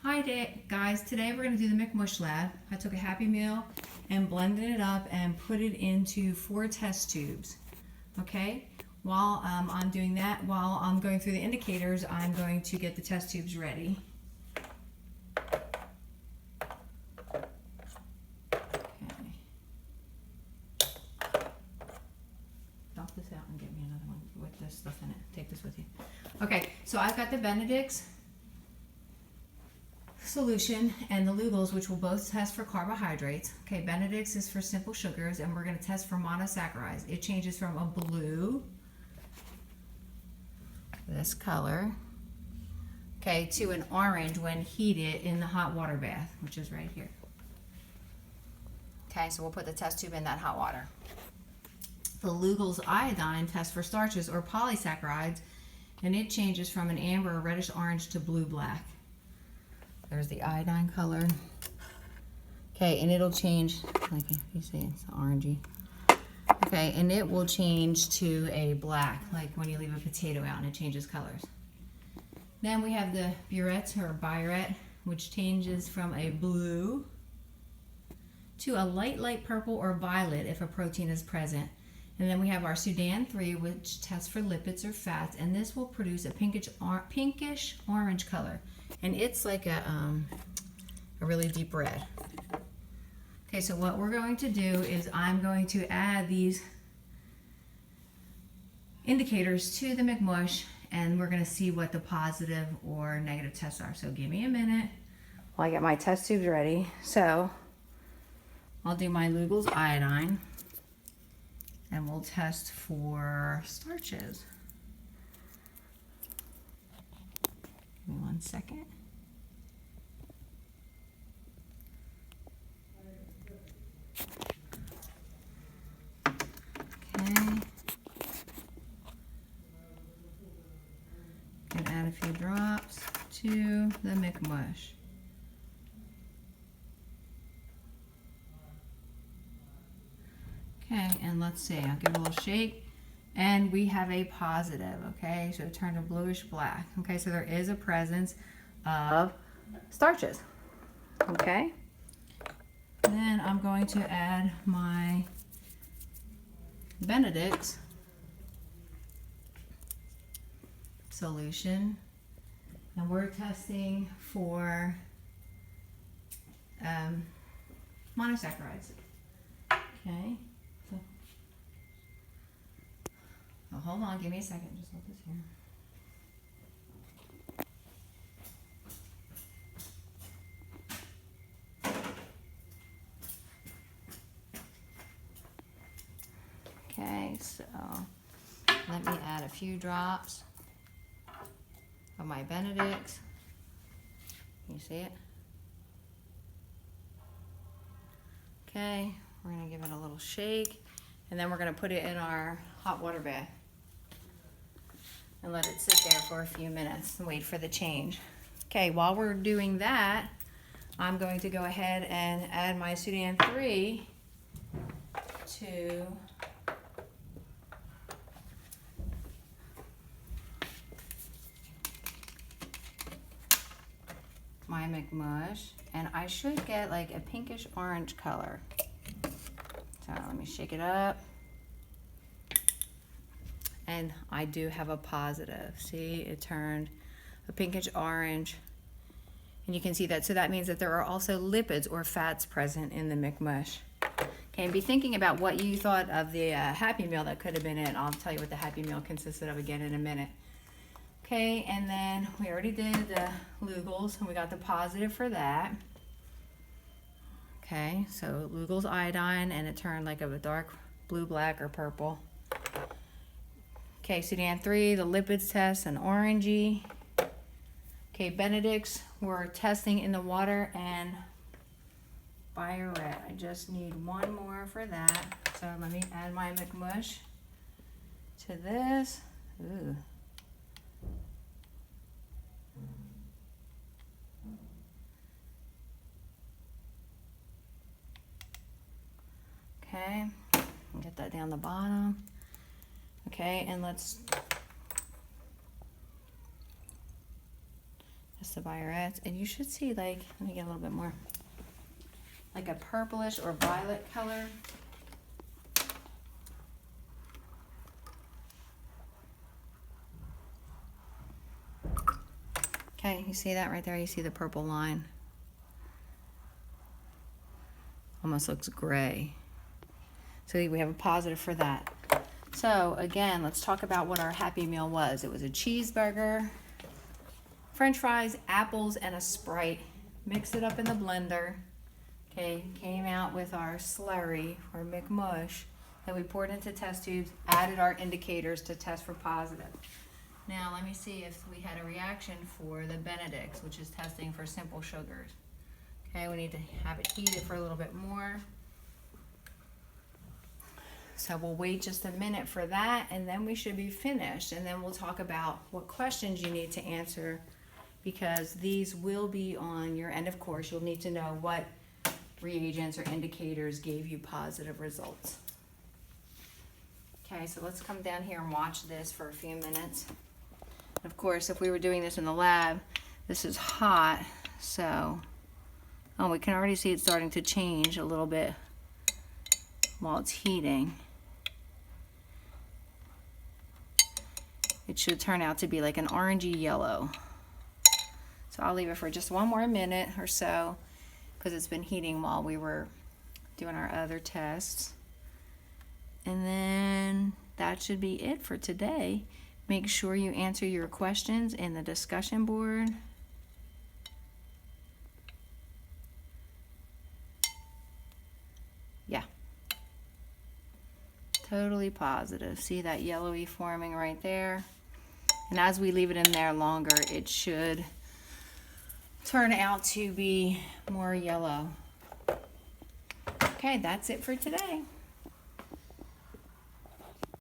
Guys, today we're going to do the McMush lab. I took a Happy Meal and blended it up and put it into 4 test tubes. Okay, while I'm doing that, while I'm going through the indicators, I'm going to get the test tubes ready. Okay. Dump this out and get me another one with this stuff in it. Take this with you. Okay, so I've got the Benedict's solution and the Lugol's, which will both test for carbohydrates. Okay, Benedict's is for simple sugars, and we're going to test for monosaccharides. It changes from a blue, this color, okay, to an orange when heated in the hot water bath, which is right here. Okay, so we'll put the test tube in that hot water. The Lugol's iodine tests for starches or polysaccharides, and it changes from an amber or reddish orange to blue-black. There's the iodine color. Okay, and it'll change, like you see, it's orangey. Okay, and it will change to a black, like when you leave a potato out and it changes colors. Then we have the burette or biuret, which changes from a blue to a light purple or violet if a protein is present. And then we have our Sudan 3, which tests for lipids or fats, and this will produce a pinkish orange color. And it's like a really deep red. Okay, so what we're going to do is I'm going to add these indicators to the McMush, and we're going to see what the positive or negative tests are. So give me a minute while I get my test tubes ready. So I'll do my Lugol's iodine, and we'll test for starches. Give me 1 second. Okay. And add a few drops to the McMush. Okay, and let's see, I'll give it a little shake. And we have a positive, okay? So it turned a bluish black. Okay, so there is a presence of starches, okay? Then I'm going to add my Benedict's solution. And we're testing for monosaccharides, okay? Oh, hold on, give me a second. Just hold this here. Okay, so let me add a few drops of my Benedict's. Can you see it? Okay, we're going to give it a little shake, and then we're going to put it in our hot water bath and let it sit there for a few minutes and wait for the change. Okay, while we're doing that, I'm going to go ahead and add my Sudan 3 to my McMush, and I should get like a pinkish orange color. So let me shake it up. And I do have a positive. See, it turned a pinkish orange. And you can see that. So that means that there are also lipids or fats present in the McMush. Okay, and be thinking about what you thought of the Happy Meal that could have been in. I'll tell you what the Happy Meal consisted of again in a minute. Okay, and then we already did the Lugol's, and we got the positive for that. Okay, so Lugol's iodine, and it turned like a dark blue, black, or purple. Okay, Sudan 3, the lipids test, an orangey. Okay, Benedict's, we're testing in the water, and biuret. I just need one more for that. So let me add my McMush to this. Ooh. Okay, get that down the bottom. Okay, and let's Just the Biorets. And you should see, like, let me get a little bit more, like a purplish or violet color. Okay, you see that right there? You see the purple line? Almost looks gray. So we have a positive for that. So again, let's talk about what our Happy Meal was. It was a cheeseburger, French fries, apples, and a Sprite. Mix it up in the blender. Okay, came out with our slurry or McMush that we poured into test tubes, added our indicators to test for positive. Now let me see if we had a reaction for the Benedict's, which is testing for simple sugars. Okay, we need to have it heated for a little bit more. So we'll wait just a minute for that, and then we should be finished. And then we'll talk about what questions you need to answer, because these will be on your end of course. You'll need to know what reagents or indicators gave you positive results. Okay, so let's come down here and watch this for a few minutes. Of course, if we were doing this in the lab, this is hot, so we can already see it starting to change a little bit while it's heating. It should turn out to be like an orangey yellow. So I'll leave it for just one more minute or so because it's been heating while we were doing our other tests. And then that should be it for today. Make sure you answer your questions in the discussion board. Yeah. Totally positive. See that yellowy forming right there? And as we leave it in there longer, it should turn out to be more yellow. Okay, that's it for today.